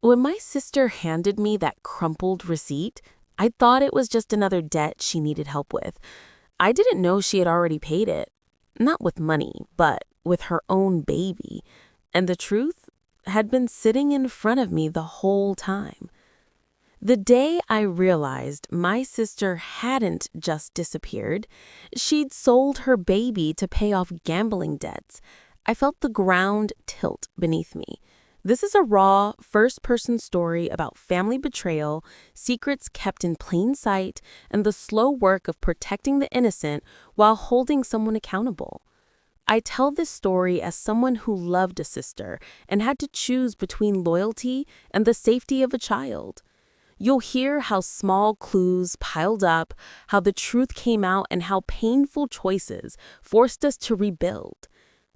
When my sister handed me that crumpled receipt, I thought it was just another debt she needed help with. I didn't know she had already paid it. Not with money, but with her own baby. And the truth had been sitting in front of me the whole time. The day I realized my sister hadn't just disappeared, she'd sold her baby to pay off gambling debts, I felt the ground tilt beneath me. This is a raw, first-person story about family betrayal, secrets kept in plain sight, and the slow work of protecting the innocent while holding someone accountable. I tell this story as someone who loved a sister and had to choose between loyalty and the safety of a child. You'll hear how small clues piled up, how the truth came out, and how painful choices forced us to rebuild.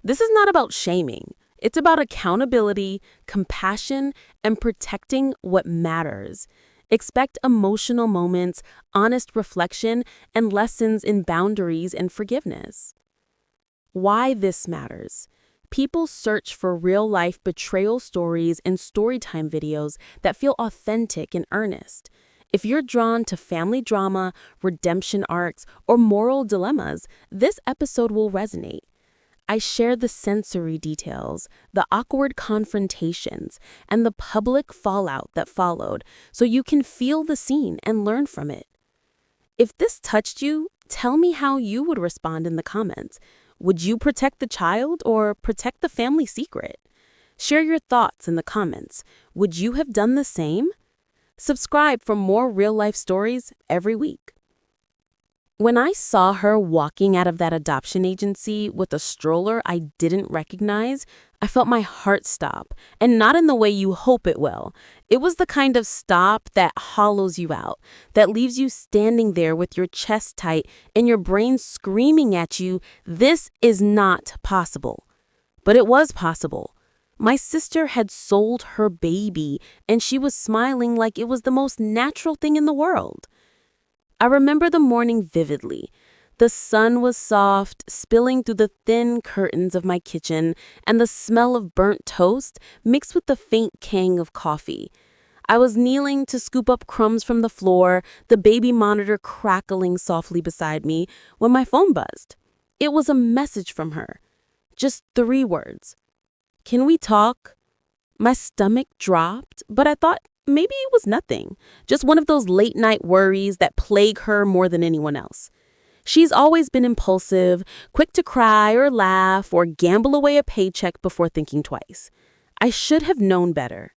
This is not about shaming. It's about accountability, compassion, and protecting what matters. Expect emotional moments, honest reflection, and lessons in boundaries and forgiveness. Why this matters. People search for real-life betrayal stories and storytime videos that feel authentic and earnest. If you're drawn to family drama, redemption arcs, or moral dilemmas, this episode will resonate. I share the sensory details, the awkward confrontations, and the public fallout that followed, so you can feel the scene and learn from it. If this touched you, tell me how you would respond in the comments. Would you protect the child or protect the family secret? Share your thoughts in the comments. Would you have done the same? Subscribe for more real-life stories every week. When I saw her walking out of that adoption agency with a stroller I didn't recognize, I felt my heart stop, and not in the way you hope it will. It was the kind of stop that hollows you out, that leaves you standing there with your chest tight and your brain screaming at you, this is not possible. But it was possible. My sister had sold her baby, and she was smiling like it was the most natural thing in the world. I remember the morning vividly. The sun was soft, spilling through the thin curtains of my kitchen, and the smell of burnt toast mixed with the faint tang of coffee. I was kneeling to scoop up crumbs from the floor, the baby monitor crackling softly beside me, when my phone buzzed. It was a message from her. Just 3 words. "Can we talk?" My stomach dropped, but I thought maybe it was nothing. Just one of those late-night worries that plague her more than anyone else. She's always been impulsive, quick to cry or laugh or gamble away a paycheck before thinking twice. I should have known better.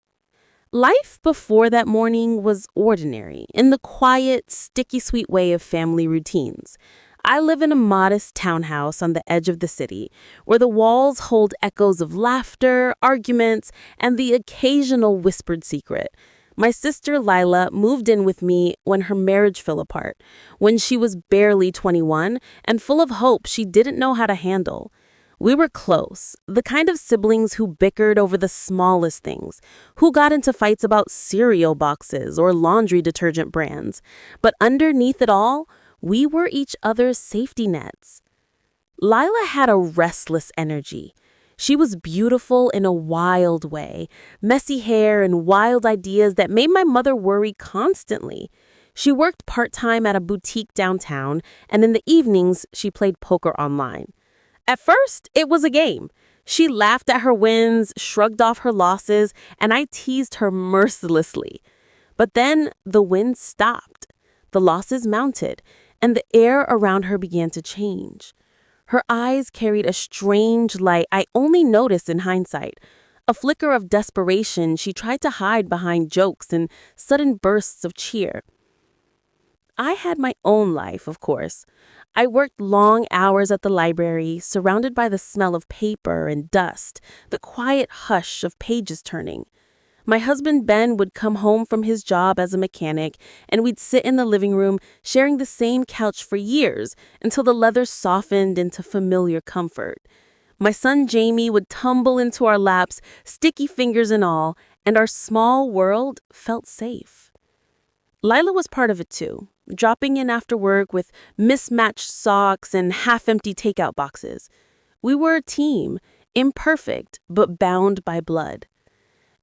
Life before that morning was ordinary, in the quiet, sticky-sweet way of family routines. I live in a modest townhouse on the edge of the city, where the walls hold echoes of laughter, arguments, and the occasional whispered secret. My sister Lila moved in with me when her marriage fell apart, when she was barely 21 and full of hope she didn't know how to handle. We were close, the kind of siblings who bickered over the smallest things, who got into fights about cereal boxes or laundry detergent brands. But underneath it all, we were each other's safety nets. Lila had a restless energy. She was beautiful in a wild way, messy hair and wild ideas that made my mother worry constantly. She worked part-time at a boutique downtown, and in the evenings, she played poker online. At first, it was a game. She laughed at her wins, shrugged off her losses, and I teased her mercilessly. But then the wins stopped. The losses mounted, and the air around her began to change. Her eyes carried a strange light I only noticed in hindsight. A flicker of desperation she tried to hide behind jokes and sudden bursts of cheer. I had my own life, of course. I worked long hours at the library, surrounded by the smell of paper and dust, the quiet hush of pages turning. My husband Ben would come home from his job as a mechanic, and we'd sit in the living room, sharing the same couch for years until the leather softened into familiar comfort. My son Jamie would tumble into our laps, sticky fingers and all, and our small world felt safe. Lila was part of it too, dropping in after work with mismatched socks and half-empty takeout boxes. We were a team, imperfect but bound by blood.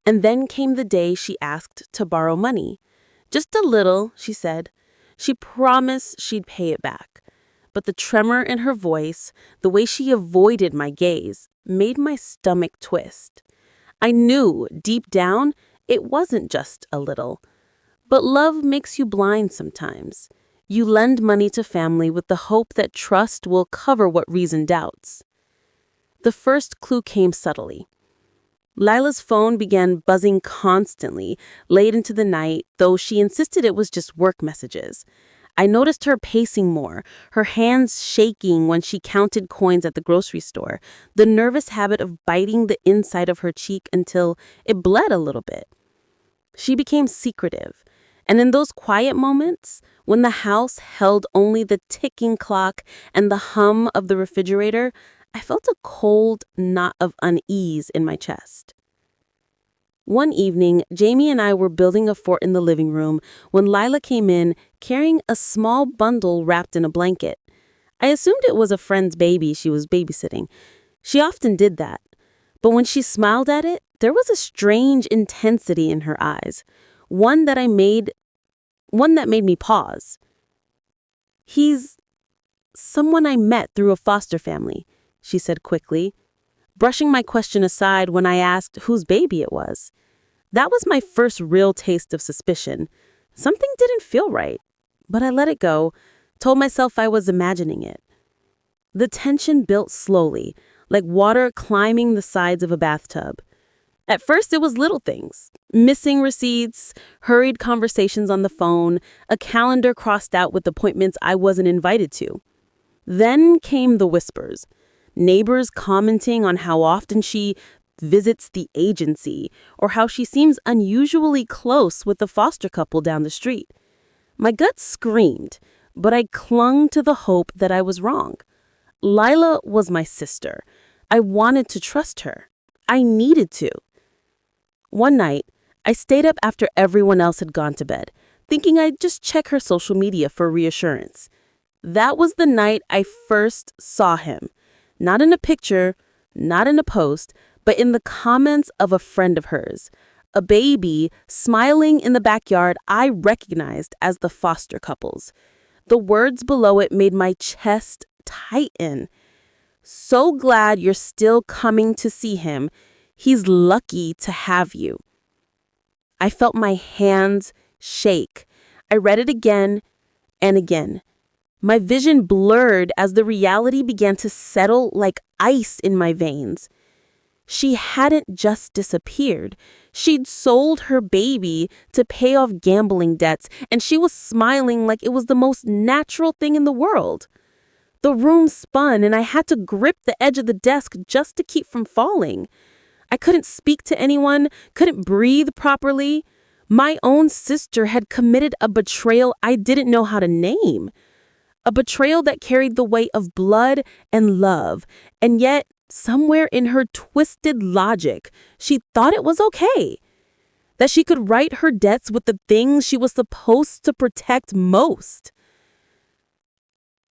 And then came the day she asked to borrow money. Just a little, she said. She promised she'd pay it back. But the tremor in her voice, the way she avoided my gaze, made my stomach twist. I knew, deep down, it wasn't just a little. But love makes you blind sometimes. You lend money to family with the hope that trust will cover what reason doubts. The first clue came subtly. Lila's phone began buzzing constantly, late into the night, though she insisted it was just work messages. I noticed her pacing more, her hands shaking when she counted coins at the grocery store, the nervous habit of biting the inside of her cheek until it bled a little bit. She became secretive, and in those quiet moments, when the house held only the ticking clock and the hum of the refrigerator, I felt a cold knot of unease in my chest. One evening, Jamie and I were building a fort in the living room when Lila came in carrying a small bundle wrapped in a blanket. I assumed it was a friend's baby she was babysitting. She often did that. But when she smiled at it, there was a strange intensity in her eyes, one that made me pause. "He's someone I met through a foster family," she said quickly, brushing my question aside when I asked whose baby it was. That was my first real taste of suspicion. Something didn't feel right, but I let it go, told myself I was imagining it. The tension built slowly, like water climbing the sides of a bathtub. At first, it was little things: missing receipts, hurried conversations on the phone, a calendar crossed out with appointments I wasn't invited to. Then came the whispers. Neighbors commenting on how often she visits the agency or how she seems unusually close with the foster couple down the street. My gut screamed, but I clung to the hope that I was wrong. Lila was my sister. I wanted to trust her. I needed to. One night, I stayed up after everyone else had gone to bed, thinking I'd just check her social media for reassurance. That was the night I first saw him. Not in a picture, not in a post, but in the comments of a friend of hers. A baby smiling in the backyard I recognized as the foster couple's. The words below it made my chest tighten. "So glad you're still coming to see him. He's lucky to have you." I felt my hands shake. I read it again and again. My vision blurred as the reality began to settle like ice in my veins. She hadn't just disappeared. She'd sold her baby to pay off gambling debts, and she was smiling like it was the most natural thing in the world. The room spun, and I had to grip the edge of the desk just to keep from falling. I couldn't speak to anyone, couldn't breathe properly. My own sister had committed a betrayal I didn't know how to name. A betrayal that carried the weight of blood and love, and yet, somewhere in her twisted logic, she thought it was okay. That she could right her debts with the things she was supposed to protect most.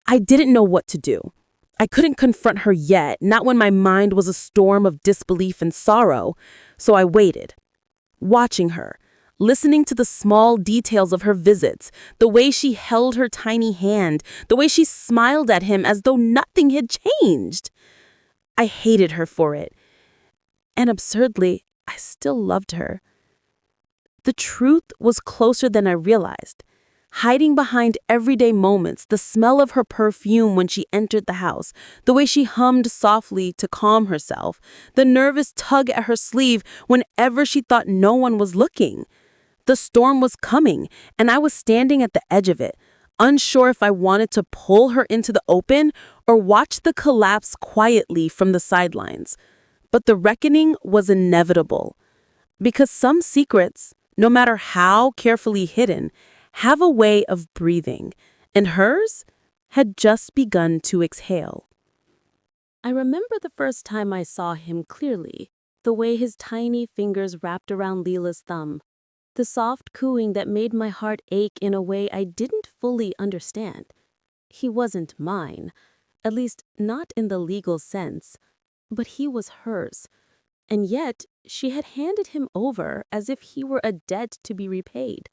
I didn't know what to do. I couldn't confront her yet, not when my mind was a storm of disbelief and sorrow. So I waited, watching her, listening to the small details of her visits, the way she held her tiny hand, the way she smiled at him as though nothing had changed. I hated her for it. And absurdly, I still loved her. The truth was closer than I realized. Hiding behind everyday moments, the smell of her perfume when she entered the house, the way she hummed softly to calm herself, the nervous tug at her sleeve whenever she thought no one was looking. The storm was coming, and I was standing at the edge of it, unsure if I wanted to pull her into the open or watch the collapse quietly from the sidelines. But the reckoning was inevitable. Because some secrets, no matter how carefully hidden, have a way of breathing, and hers had just begun to exhale. I remember the first time I saw him clearly, the way his tiny fingers wrapped around Leela's thumb, the soft cooing that made my heart ache in a way I didn't fully understand. He wasn't mine, at least not in the legal sense, but he was hers. And yet, she had handed him over as if he were a debt to be repaid.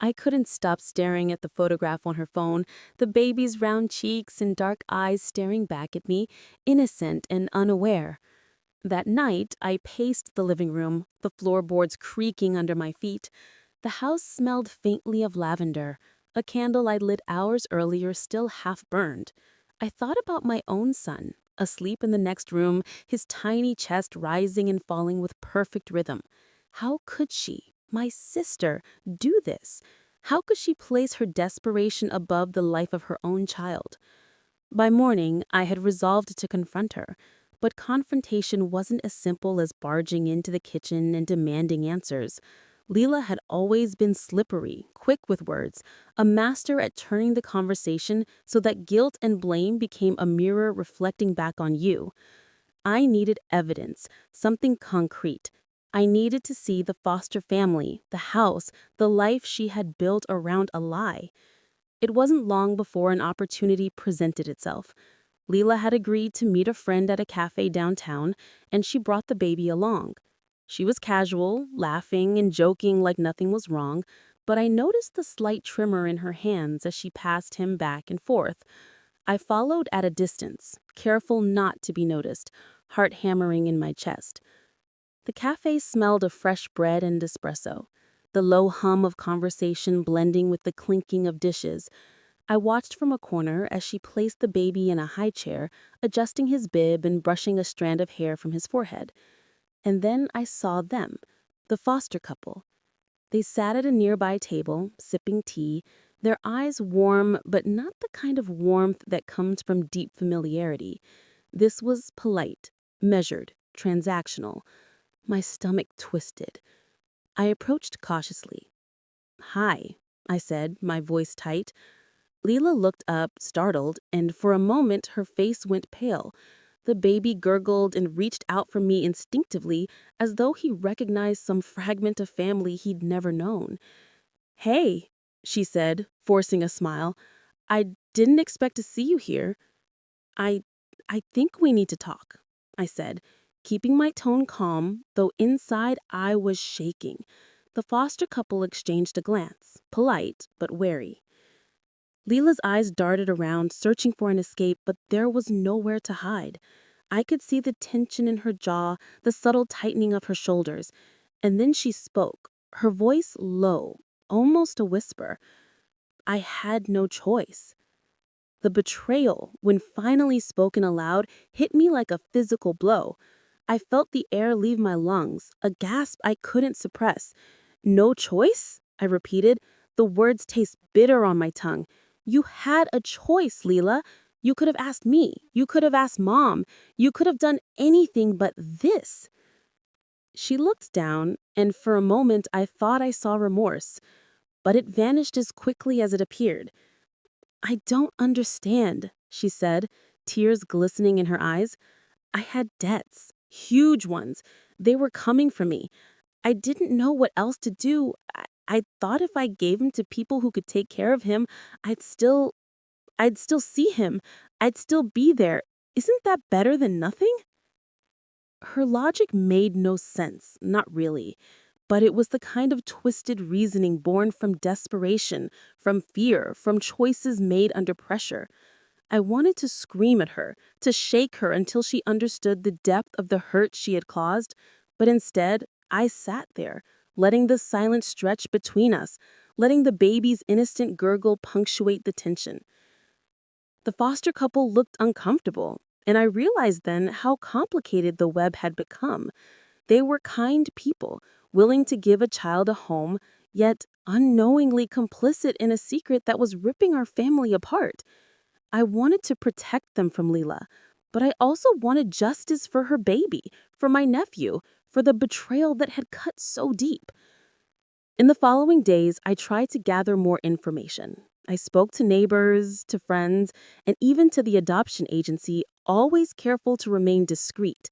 I couldn't stop staring at the photograph on her phone, the baby's round cheeks and dark eyes staring back at me, innocent and unaware. That night, I paced the living room, the floorboards creaking under my feet. The house smelled faintly of lavender, a candle I'd lit hours earlier still half burned. I thought about my own son, asleep in the next room, his tiny chest rising and falling with perfect rhythm. How could she, my sister, do this? How could she place her desperation above the life of her own child? By morning, I had resolved to confront her, but confrontation wasn't as simple as barging into the kitchen and demanding answers. Leela had always been slippery, quick with words, a master at turning the conversation so that guilt and blame became a mirror reflecting back on you. I needed evidence, something concrete. I needed to see the foster family, the house, the life she had built around a lie. It wasn't long before an opportunity presented itself. Leela had agreed to meet a friend at a cafe downtown, and she brought the baby along. She was casual, laughing and joking like nothing was wrong, but I noticed the slight tremor in her hands as she passed him back and forth. I followed at a distance, careful not to be noticed, heart hammering in my chest. The cafe smelled of fresh bread and espresso, the low hum of conversation blending with the clinking of dishes. I watched from a corner as she placed the baby in a high chair, adjusting his bib and brushing a strand of hair from his forehead. And then I saw them, the foster couple. They sat at a nearby table, sipping tea, their eyes warm, but not the kind of warmth that comes from deep familiarity. This was polite, measured, transactional. My stomach twisted. I approached cautiously. "Hi," I said, my voice tight. Leela looked up, startled, and for a moment her face went pale. The baby gurgled and reached out for me instinctively, as though he recognized some fragment of family he'd never known. "Hey," she said, forcing a smile. "I didn't expect to see you here." I I think we need to talk," I said, keeping my tone calm, though inside I was shaking. The foster couple exchanged a glance, polite but wary. Leela's eyes darted around, searching for an escape, but there was nowhere to hide. I could see the tension in her jaw, the subtle tightening of her shoulders. And then she spoke, her voice low, almost a whisper. I had no choice. The betrayal, when finally spoken aloud, hit me like a physical blow. I felt the air leave my lungs, a gasp I couldn't suppress. "No choice?" I repeated. The words taste bitter on my tongue. "You had a choice, Leela. You could have asked me. You could have asked Mom. You could have done anything but this." She looked down, and for a moment I thought I saw remorse, but it vanished as quickly as it appeared. "I don't understand," she said, tears glistening in her eyes. "I had debts, huge ones. They were coming for me. I didn't know what else to do. I thought if I gave him to people who could take care of him, I'd still see him. I'd still be there. Isn't that better than nothing?" Her logic made no sense, not really. But it was the kind of twisted reasoning born from desperation, from fear, from choices made under pressure. I wanted to scream at her, to shake her until she understood the depth of the hurt she had caused, but instead, I sat there, letting the silence stretch between us, letting the baby's innocent gurgle punctuate the tension. The foster couple looked uncomfortable, and I realized then how complicated the web had become. They were kind people, willing to give a child a home, yet unknowingly complicit in a secret that was ripping our family apart. I wanted to protect them from Leela, but I also wanted justice for her baby, for my nephew, for the betrayal that had cut so deep. In the following days, I tried to gather more information. I spoke to neighbors, to friends, and even to the adoption agency, always careful to remain discreet.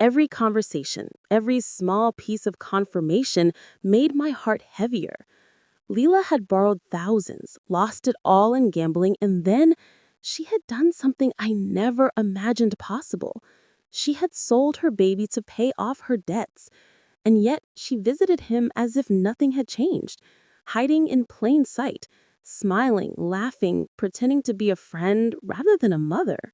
Every conversation, every small piece of confirmation made my heart heavier. Leela had borrowed thousands, lost it all in gambling, and then she had done something I never imagined possible. She had sold her baby to pay off her debts, and yet she visited him as if nothing had changed, hiding in plain sight, smiling, laughing, pretending to be a friend rather than a mother.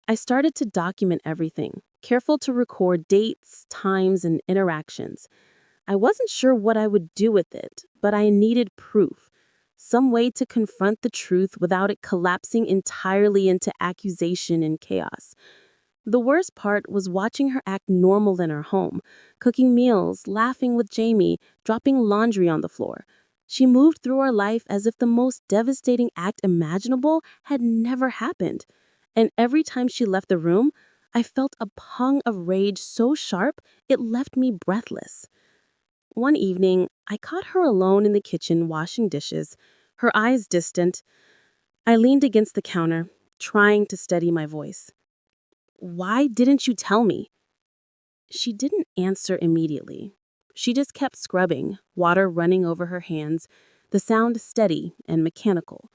I started to document everything, careful to record dates, times, and interactions. I wasn't sure what I would do with it, but I needed proof. Some way to confront the truth without it collapsing entirely into accusation and chaos. The worst part was watching her act normal in her home, cooking meals, laughing with Jamie, dropping laundry on the floor. She moved through her life as if the most devastating act imaginable had never happened. And every time she left the room, I felt a pang of rage so sharp it left me breathless. One evening, I caught her alone in the kitchen washing dishes, her eyes distant. I leaned against the counter, trying to steady my voice. "Why didn't you tell me?" She didn't answer immediately. She just kept scrubbing, water running over her hands, the sound steady and mechanical.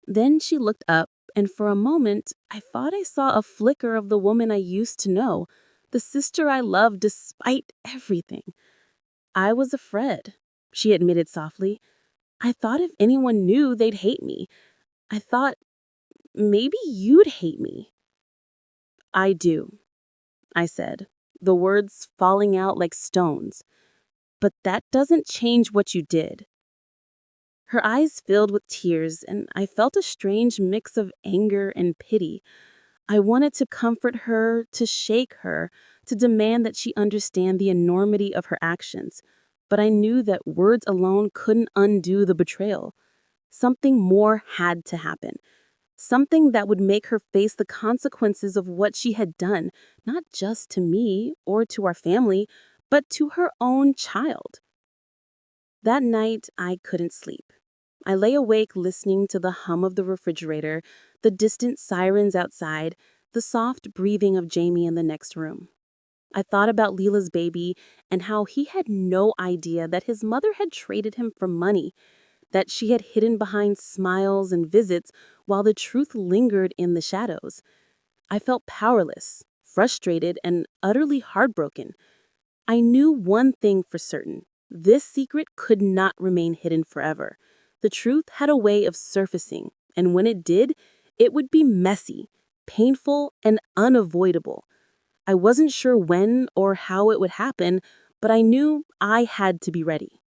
Then she looked up, and for a moment, I thought I saw a flicker of the woman I used to know, the sister I loved despite everything. "I was afraid," she admitted softly. "I thought if anyone knew, they'd hate me. I thought maybe you'd hate me." "I do," I said, the words falling out like stones. "But that doesn't change what you did." Her eyes filled with tears, and I felt a strange mix of anger and pity. I wanted to comfort her, to shake her, to demand that she understand the enormity of her actions. But I knew that words alone couldn't undo the betrayal. Something more had to happen. Something that would make her face the consequences of what she had done, not just to me or to our family, but to her own child. That night, I couldn't sleep. I lay awake listening to the hum of the refrigerator, the distant sirens outside, the soft breathing of Jamie in the next room. I thought about Leela's baby and how he had no idea that his mother had traded him for money, that she had hidden behind smiles and visits while the truth lingered in the shadows. I felt powerless, frustrated, and utterly heartbroken. I knew one thing for certain. This secret could not remain hidden forever. The truth had a way of surfacing, and when it did, it would be messy, painful, and unavoidable. I wasn't sure when or how it would happen, but I knew I had to be ready.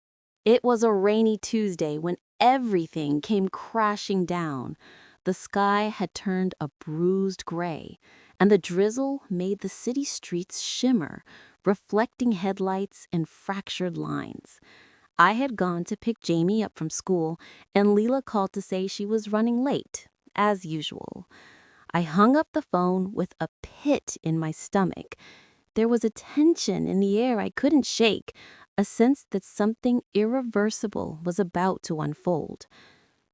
It was a rainy Tuesday when everything came crashing down. The sky had turned a bruised gray, and the drizzle made the city streets shimmer, reflecting headlights and fractured lines. I had gone to pick Jamie up from school, and Leela called to say she was running late, as usual. I hung up the phone with a pit in my stomach. There was a tension in the air I couldn't shake, a sense that something irreversible was about to unfold.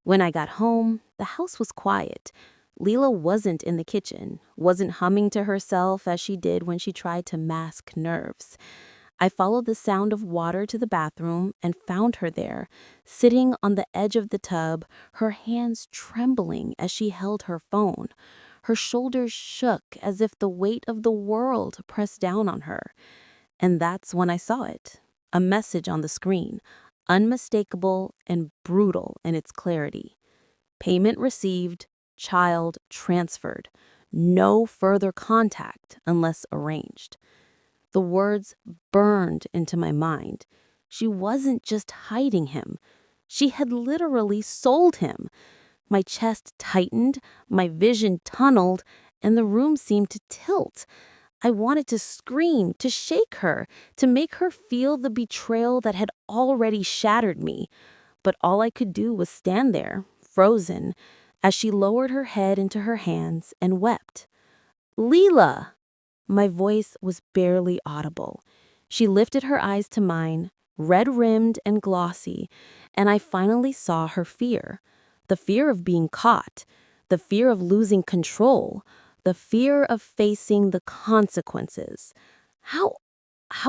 When I got home, the house was quiet. Leela wasn't in the kitchen, wasn't humming to herself as she did when she tried to mask nerves. I followed the sound of water to the bathroom and found her there, sitting on the edge of the tub, her hands trembling as she held her phone. Her shoulders shook as if the weight of the world pressed down on her. And that's when I saw it. A message on the screen, unmistakable and brutal in its clarity. Payment received, child transferred. No further contact unless arranged. The words burned into my mind. She wasn't just hiding him. She had literally sold him. My chest tightened, my vision tunneled, and the room seemed to tilt. I wanted to scream, to shake her, to make her feel the betrayal that had already shattered me. But all I could do was stand there, frozen, as she lowered her head into her hands and wept. "Leela!" My voice was barely audible. She lifted her eyes to mine, red-rimmed and glossy, and I finally saw her fear. The fear of being caught, the fear of losing control, the fear of facing the consequences. How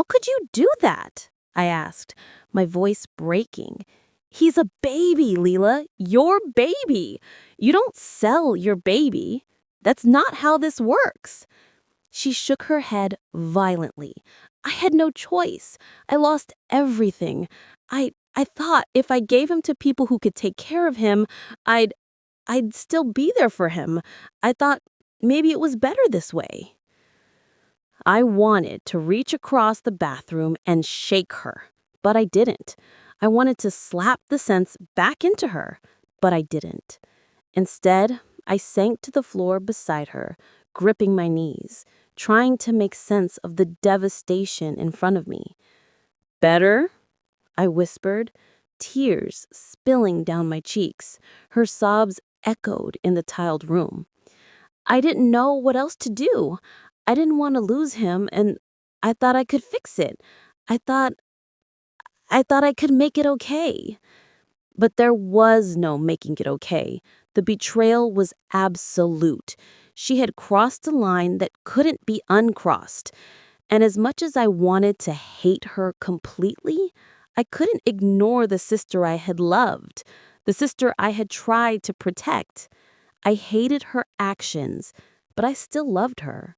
could you do that?" I asked, my voice breaking. "He's a baby, Leela, your baby. You don't sell your baby. That's not how this works." She shook her head violently. I had no choice. I lost everything. I thought if I gave him to people who could take care of him, I'd still be there for him. I thought maybe it was better this way. I wanted to reach across the bathroom and shake her, but I didn't. I wanted to slap the sense back into her, but I didn't. Instead, I sank to the floor beside her, gripping my knees, trying to make sense of the devastation in front of me. Better? I whispered, tears spilling down my cheeks. Her sobs echoed in the tiled room. I didn't know what else to do. I didn't want to lose him, and I thought I could fix it. I thought I could make it okay. But there was no making it okay. The betrayal was absolute. She had crossed a line that couldn't be uncrossed. And as much as I wanted to hate her completely, I couldn't ignore the sister I had loved, the sister I had tried to protect. I hated her actions, but I still loved her.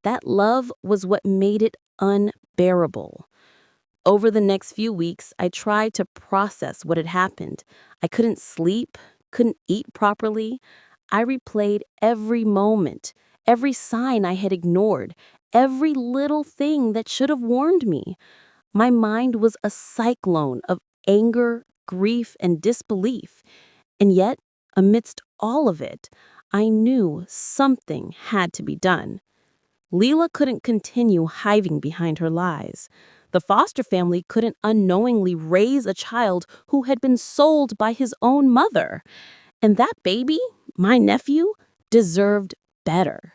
That love was what made it unbearable. Over the next few weeks, I tried to process what had happened. I couldn't sleep, couldn't eat properly. I replayed every moment, every sign I had ignored, every little thing that should have warned me. My mind was a cyclone of anger, grief, and disbelief. And yet, amidst all of it, I knew something had to be done. Leela couldn't continue hiding behind her lies. The foster family couldn't unknowingly raise a child who had been sold by his own mother. And that baby, my nephew, deserved better.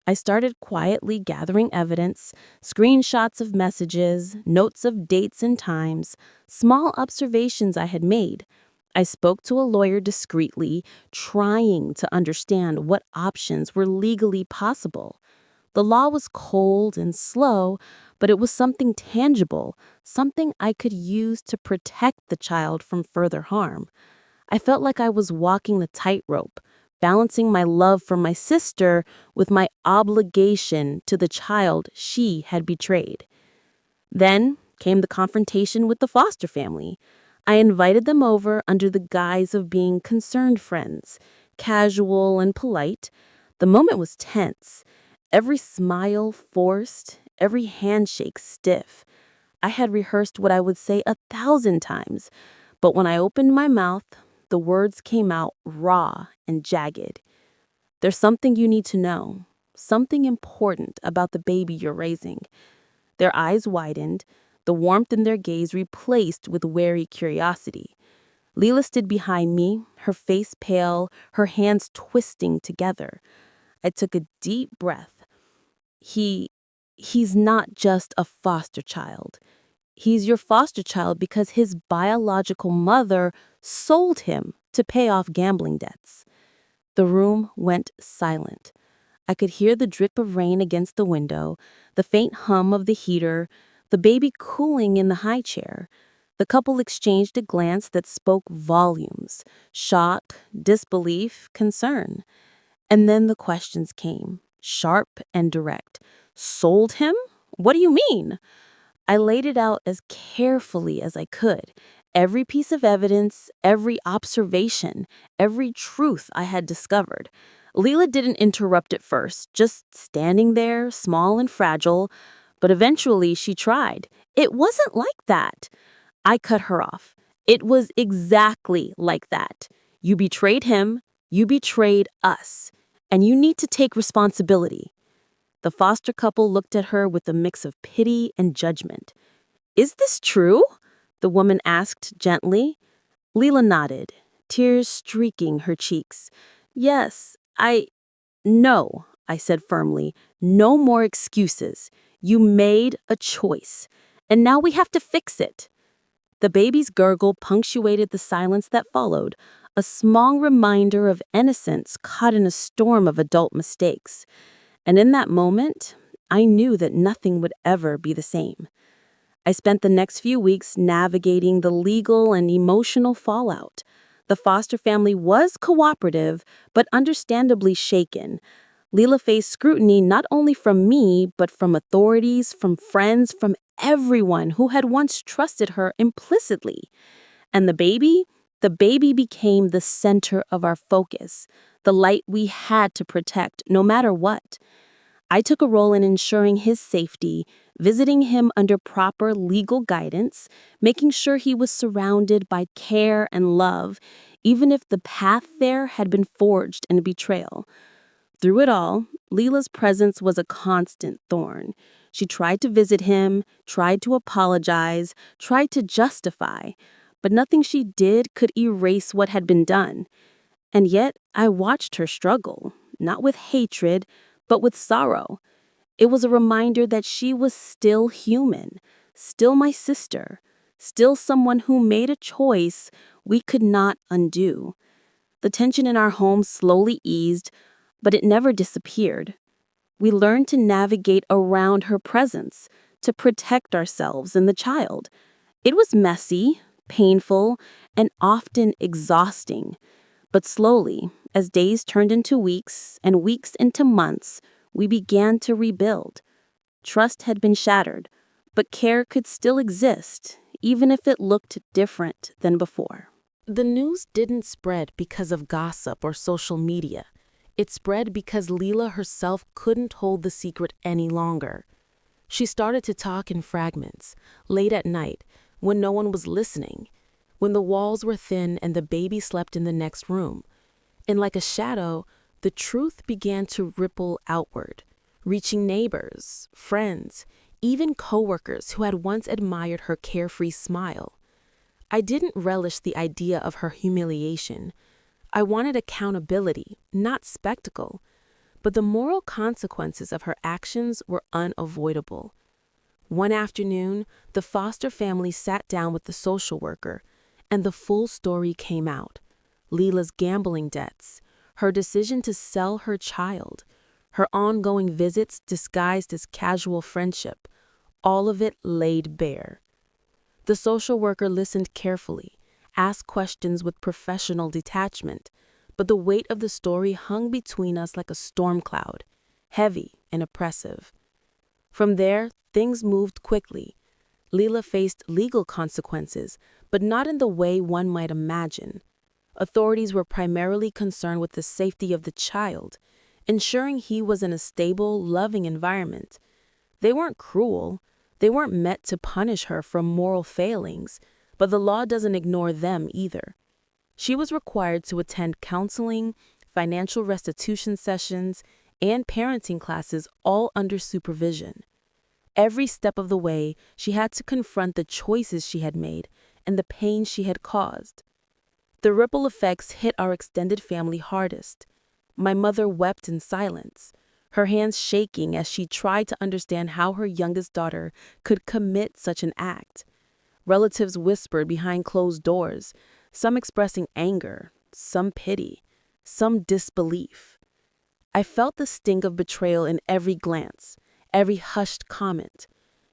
I started quietly gathering evidence, screenshots of messages, notes of dates and times, small observations I had made. I spoke to a lawyer discreetly, trying to understand what options were legally possible. The law was cold and slow, but it was something tangible, something I could use to protect the child from further harm. I felt like I was walking the tightrope, balancing my love for my sister with my obligation to the child she had betrayed. Then came the confrontation with the foster family. I invited them over under the guise of being concerned friends, casual and polite. The moment was tense. Every smile forced, every handshake stiff. I had rehearsed what I would say 1,000 times, but when I opened my mouth, the words came out raw and jagged. There's something you need to know, something important about the baby you're raising. Their eyes widened, the warmth in their gaze replaced with wary curiosity. Leela stood behind me, her face pale, her hands twisting together. I took a deep breath. He's not just a foster child. He's your foster child because his biological mother sold him to pay off gambling debts. The room went silent. I could hear the drip of rain against the window, the faint hum of the heater, the baby cooling in the high chair. The couple exchanged a glance that spoke volumes: shock, disbelief, concern. And then the questions came, sharp and direct. Sold him? What do you mean? I laid it out as carefully as I could. Every piece of evidence, every observation, every truth I had discovered. Leela didn't interrupt at first, just standing there, small and fragile. But eventually she tried. It wasn't like that. I cut her off. It was exactly like that. You betrayed him. You betrayed us. And you need to take responsibility. The foster couple looked at her with a mix of pity and judgment. Is this true? The woman asked gently. Leela nodded, tears streaking her cheeks. Yes, No, I said firmly. No more excuses. You made a choice. And now we have to fix it. The baby's gurgle punctuated the silence that followed, a small reminder of innocence caught in a storm of adult mistakes. And in that moment, I knew that nothing would ever be the same. I spent the next few weeks navigating the legal and emotional fallout. The foster family was cooperative, but understandably shaken. Leela faced scrutiny not only from me, but from authorities, from friends, from everyone who had once trusted her implicitly. And the baby? The baby became the center of our focus, the light we had to protect no matter what. I took a role in ensuring his safety, visiting him under proper legal guidance, making sure he was surrounded by care and love, even if the path there had been forged in betrayal. Through it all, Leela's presence was a constant thorn. She tried to visit him, tried to apologize, tried to justify, but nothing she did could erase what had been done. And yet, I watched her struggle, not with hatred, but with sorrow. It was a reminder that she was still human, still my sister, still someone who made a choice we could not undo. The tension in our home slowly eased, but it never disappeared. We learned to navigate around her presence, to protect ourselves and the child. It was messy, painful, and often exhausting. But slowly, as days turned into weeks and weeks into months, we began to rebuild. Trust had been shattered, but care could still exist, even if it looked different than before. The news didn't spread because of gossip or social media. It spread because Leela herself couldn't hold the secret any longer. She started to talk in fragments, late at night, when no one was listening, when the walls were thin and the baby slept in the next room. And like a shadow, the truth began to ripple outward, reaching neighbors, friends, even coworkers who had once admired her carefree smile. I didn't relish the idea of her humiliation. I wanted accountability, not spectacle. But the moral consequences of her actions were unavoidable. One afternoon, the foster family sat down with the social worker, and the full story came out. Leela's gambling debts, her decision to sell her child, her ongoing visits disguised as casual friendship, all of it laid bare. The social worker listened carefully, asked questions with professional detachment, but the weight of the story hung between us like a storm cloud, heavy and oppressive. From there, things moved quickly. Leela faced legal consequences, but not in the way one might imagine. Authorities were primarily concerned with the safety of the child, ensuring he was in a stable, loving environment. They weren't cruel. They weren't meant to punish her for moral failings, but the law doesn't ignore them either. She was required to attend counseling, financial restitution sessions, and parenting classes all under supervision. Every step of the way, she had to confront the choices she had made and the pain she had caused. The ripple effects hit our extended family hardest. My mother wept in silence, her hands shaking as she tried to understand how her youngest daughter could commit such an act. Relatives whispered behind closed doors, some expressing anger, some pity, some disbelief. I felt the sting of betrayal in every glance, every hushed comment,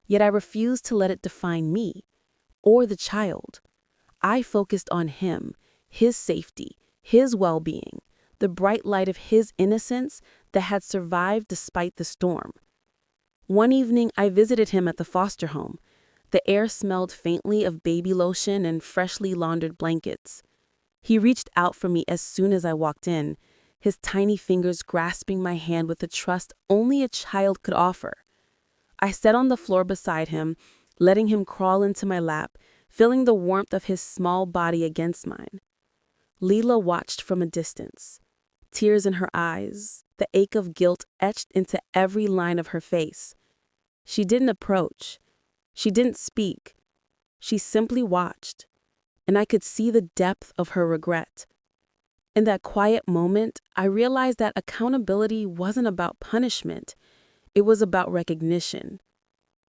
yet I refused to let it define me or the child. I focused on him, his safety, his well-being, the bright light of his innocence that had survived despite the storm. One evening, I visited him at the foster home. The air smelled faintly of baby lotion and freshly laundered blankets. He reached out for me as soon as I walked in, his tiny fingers grasping my hand with a trust only a child could offer. I sat on the floor beside him, letting him crawl into my lap, feeling the warmth of his small body against mine. Leela watched from a distance, tears in her eyes, the ache of guilt etched into every line of her face. She didn't approach. She didn't speak. She simply watched, and I could see the depth of her regret. In that quiet moment, I realized that accountability wasn't about punishment. It was about recognition.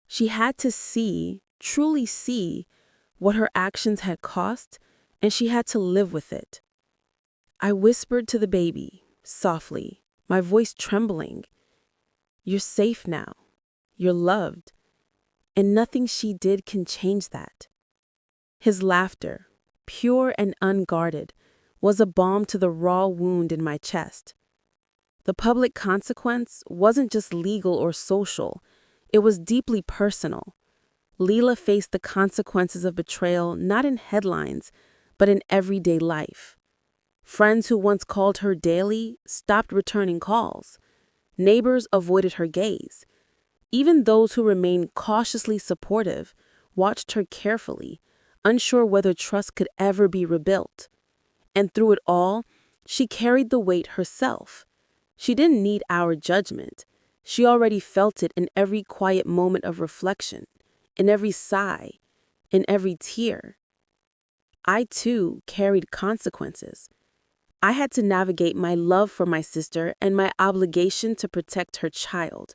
She had to see, truly see, what her actions had cost, and she had to live with it. I whispered to the baby, softly, my voice trembling, "You're safe now. You're loved. And nothing she did can change that." His laughter, pure and unguarded, was a balm to the raw wound in my chest. The public consequence wasn't just legal or social, it was deeply personal. Leela faced the consequences of betrayal not in headlines, but in everyday life. Friends who once called her daily stopped returning calls. Neighbors avoided her gaze. Even those who remained cautiously supportive watched her carefully, unsure whether trust could ever be rebuilt. And through it all, she carried the weight herself. She didn't need our judgment. She already felt it in every quiet moment of reflection, in every sigh, in every tear. I, too, carried consequences. I had to navigate my love for my sister and my obligation to protect her child.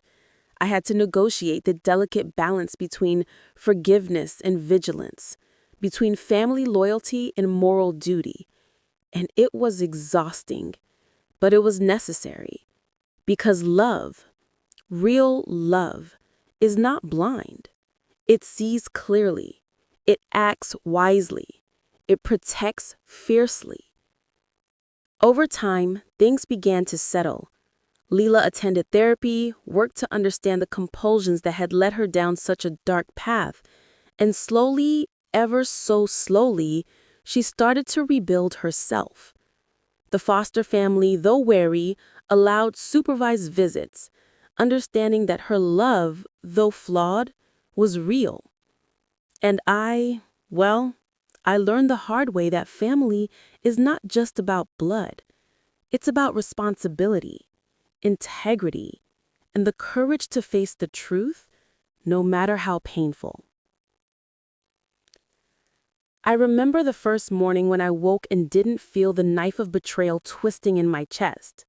I had to negotiate the delicate balance between forgiveness and vigilance, between family loyalty and moral duty. And it was exhausting, but it was necessary. Because love, real love, is not blind. It sees clearly. It acts wisely. It protects fiercely. Over time, things began to settle. Leela attended therapy, worked to understand the compulsions that had led her down such a dark path, and slowly, ever so slowly, she started to rebuild herself. The foster family, though wary, allowed supervised visits, understanding that her love, though flawed, was real. And well, I learned the hard way that family is not just about blood. It's about responsibility, integrity, and the courage to face the truth, no matter how painful. I remember the first morning when I woke and didn't feel the knife of betrayal twisting in my chest.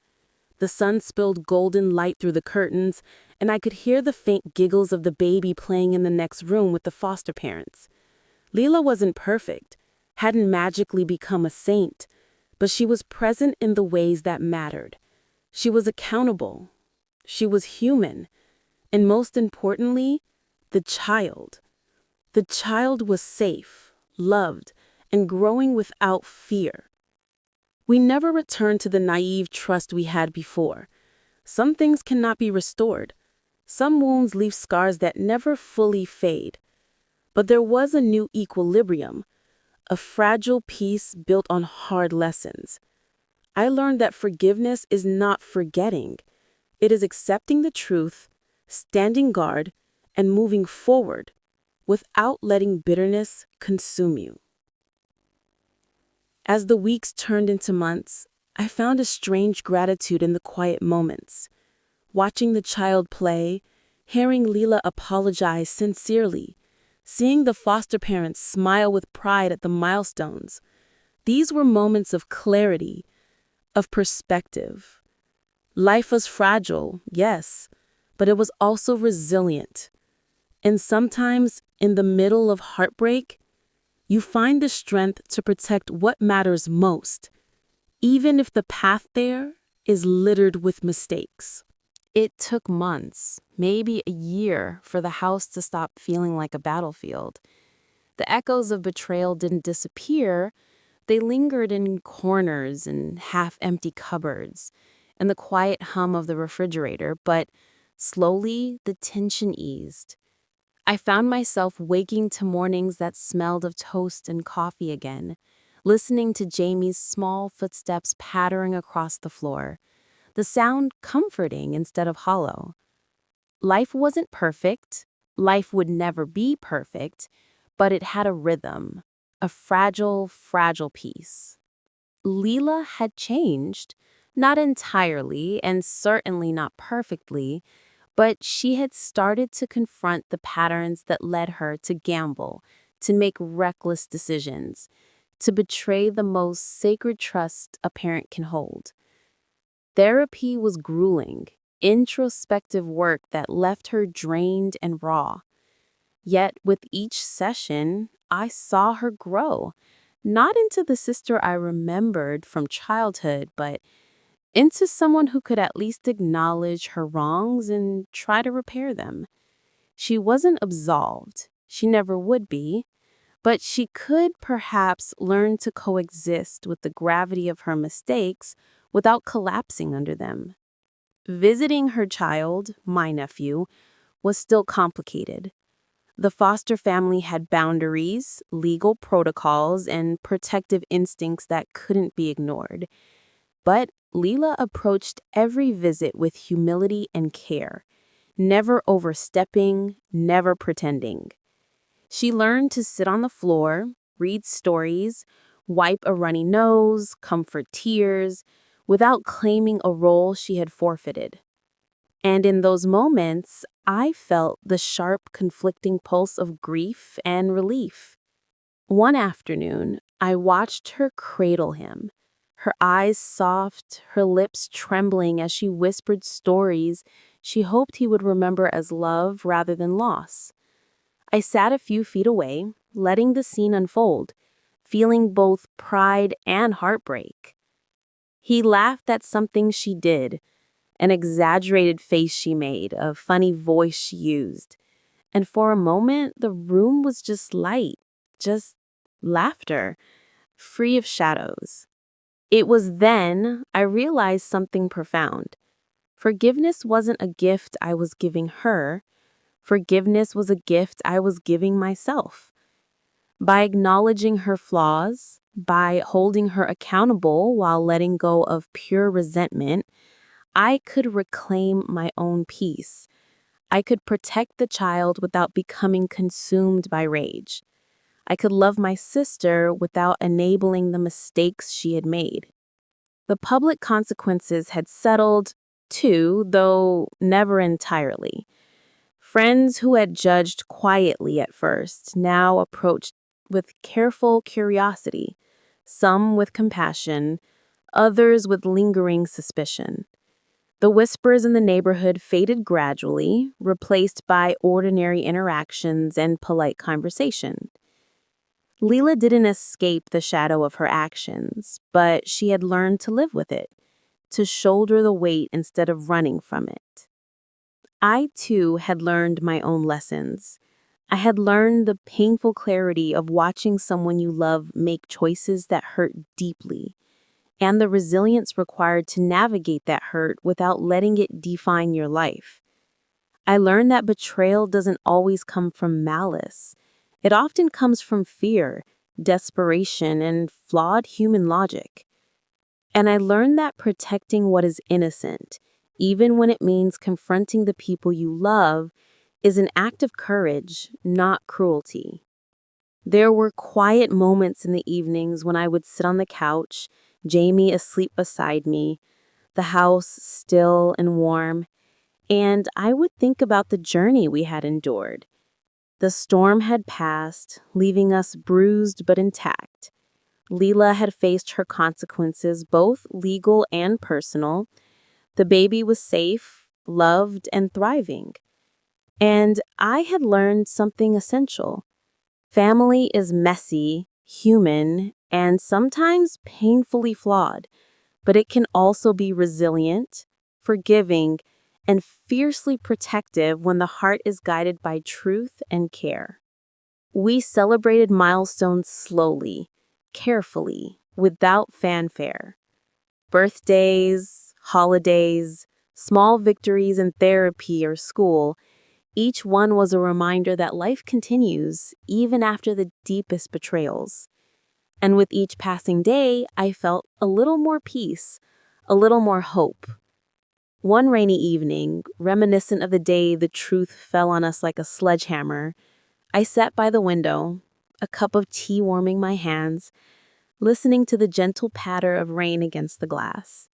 The sun spilled golden light through the curtains, and I could hear the faint giggles of the baby playing in the next room with the foster parents. Leela wasn't perfect, hadn't magically become a saint, but she was present in the ways that mattered. She was accountable. She was human. And most importantly, the child. The child was safe, loved, and growing without fear. We never returned to the naive trust we had before. Some things cannot be restored. Some wounds leave scars that never fully fade. But there was a new equilibrium, a fragile peace built on hard lessons. I learned that forgiveness is not forgetting. It is accepting the truth, standing guard, and moving forward without letting bitterness consume you. As the weeks turned into months, I found a strange gratitude in the quiet moments. Watching the child play, hearing Leela apologize sincerely, seeing the foster parents smile with pride at the milestones. These were moments of clarity, of perspective. Life was fragile, yes, but it was also resilient. And sometimes, in the middle of heartbreak, you find the strength to protect what matters most, even if the path there is littered with mistakes. It took months, maybe a year, for the house to stop feeling like a battlefield. The echoes of betrayal didn't disappear. They lingered in corners and half-empty cupboards, and the quiet hum of the refrigerator, but slowly the tension eased. I found myself waking to mornings that smelled of toast and coffee again, listening to Jamie's small footsteps pattering across the floor, the sound comforting instead of hollow. Life wasn't perfect, life would never be perfect, but it had a rhythm, a fragile, fragile piece. Leela had changed, not entirely and certainly not perfectly, but she had started to confront the patterns that led her to gamble, to make reckless decisions, to betray the most sacred trust a parent can hold. Therapy was grueling, introspective work that left her drained and raw. Yet with each session, I saw her grow, not into the sister I remembered from childhood, but into someone who could at least acknowledge her wrongs and try to repair them. She wasn't absolved, she never would be, but she could perhaps learn to coexist with the gravity of her mistakes without collapsing under them. visiting her child, my nephew, was still complicated. The foster family had boundaries, legal protocols, and protective instincts that couldn't be ignored. But Leela approached every visit with humility and care, never overstepping, never pretending. She learned to sit on the floor, read stories, wipe a runny nose, comfort tears, without claiming a role she had forfeited. And in those moments, I felt the sharp, conflicting pulse of grief and relief. One afternoon, I watched her cradle him, her eyes soft, her lips trembling as she whispered stories she hoped he would remember as love rather than loss. I sat a few feet away, letting the scene unfold, feeling both pride and heartbreak. He laughed at something she did, an exaggerated face she made, a funny voice she used. And for a moment, the room was just light, just laughter, free of shadows. It was then I realized something profound. Forgiveness wasn't a gift I was giving her. Forgiveness was a gift I was giving myself. By acknowledging her flaws, by holding her accountable while letting go of pure resentment, I could reclaim my own peace. I could protect the child without becoming consumed by rage. I could love my sister without enabling the mistakes she had made. The public consequences had settled, too, though never entirely. Friends who had judged quietly at first now approached with careful curiosity, some with compassion, others with lingering suspicion. The whispers in the neighborhood faded gradually, replaced by ordinary interactions and polite conversation. Leela didn't escape the shadow of her actions, but she had learned to live with it, to shoulder the weight instead of running from it. I, too, had learned my own lessons. I had learned the painful clarity of watching someone you love make choices that hurt deeply, and the resilience required to navigate that hurt without letting it define your life. I learned that betrayal doesn't always come from malice. It often comes from fear, desperation, and flawed human logic. And I learned that protecting what is innocent, even when it means confronting the people you love, is an act of courage, not cruelty. There were quiet moments in the evenings when I would sit on the couch, Jamie asleep beside me, the house still and warm, and I would think about the journey we had endured. The storm had passed, leaving us bruised but intact. Leela had faced her consequences, both legal and personal. The baby was safe, loved, and thriving. And I had learned something essential. Family is messy, human, and sometimes painfully flawed, but it can also be resilient, forgiving, and fiercely protective when the heart is guided by truth and care. We celebrated milestones slowly, carefully, without fanfare. Birthdays, holidays, small victories in therapy or school, each one was a reminder that life continues even after the deepest betrayals. And with each passing day, I felt a little more peace, a little more hope. One rainy evening, reminiscent of the day the truth fell on us like a sledgehammer, I sat by the window, a cup of tea warming my hands, listening to the gentle patter of rain against the glass.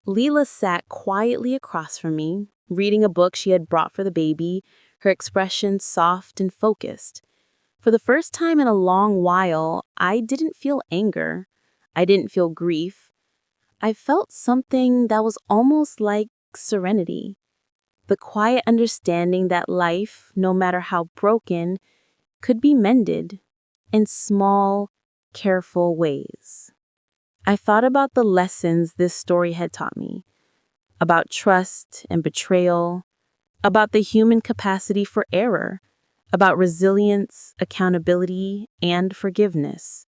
Leela sat quietly across from me, reading a book she had brought for the baby, her expression soft and focused. For the first time in a long while, I didn't feel anger. I didn't feel grief. I felt something that was almost like serenity. The quiet understanding that life, no matter how broken, could be mended in small, careful ways. I thought about the lessons this story had taught me, about trust and betrayal, about the human capacity for error, about resilience, accountability, and forgiveness.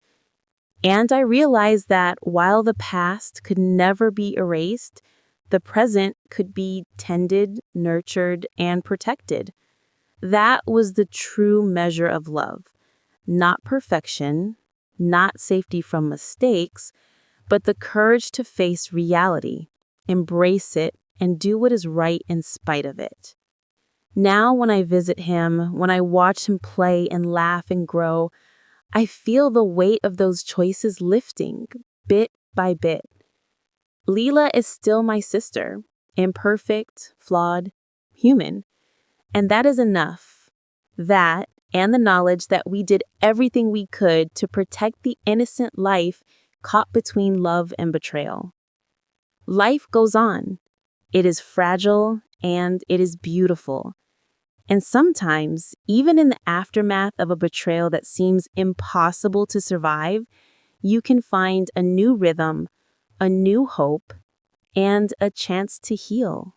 And I realized that while the past could never be erased, The present could be tended, nurtured, and protected. That was the true measure of love. Not perfection, not safety from mistakes, but the courage to face reality, embrace it, and do what is right in spite of it. Now, when I visit him, when I watch him play and laugh and grow, I feel the weight of those choices lifting, bit by bit. Leela is still my sister, imperfect, flawed, human. And that is enough. That, and the knowledge that we did everything we could to protect the innocent life caught between love and betrayal. Life goes on. It is fragile and it is beautiful. And sometimes, even in the aftermath of a betrayal that seems impossible to survive, you can find a new rhythm, a new hope, and a chance to heal.